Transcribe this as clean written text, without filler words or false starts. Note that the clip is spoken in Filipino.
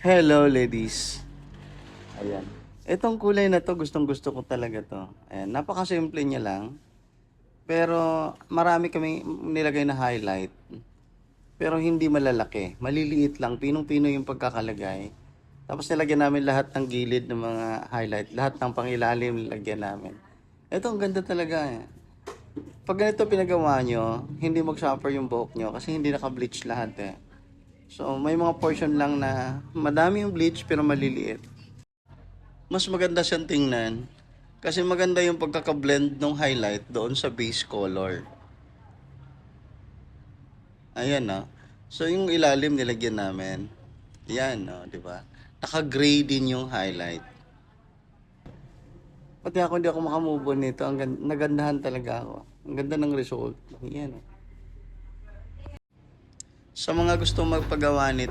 Hello, ladies. Ayan. Itong kulay na to, gustong gusto ko talaga to. Ayan, napakasimple niya lang. Pero marami kami nilagay na highlight. Pero hindi malalaki. Maliliit lang. Pinong-pino yung pagkakalagay. Tapos nilagyan namin lahat ng gilid ng mga highlight. Lahat ng pangilalim nilagyan namin. Ito, ang ganda talaga eh. Pag ganito pinagawa nyo, hindi mag-suffer yung buhok nyo kasi hindi naka-bleach lahat eh. So, may mga portion lang na madami yung bleach pero maliliit. Mas maganda siyang tingnan kasi maganda yung pagkaka-blend ng highlight doon sa base color. Ayan no. So, yung ilalim nilagyan namin. Yan no, di ba? Naka-gray din yung highlight. Pati ako hindi ako makamove on nito. Nagandahan talaga ako. Ang ganda ng result. Yan. Sa mga gustong magpagawa nito,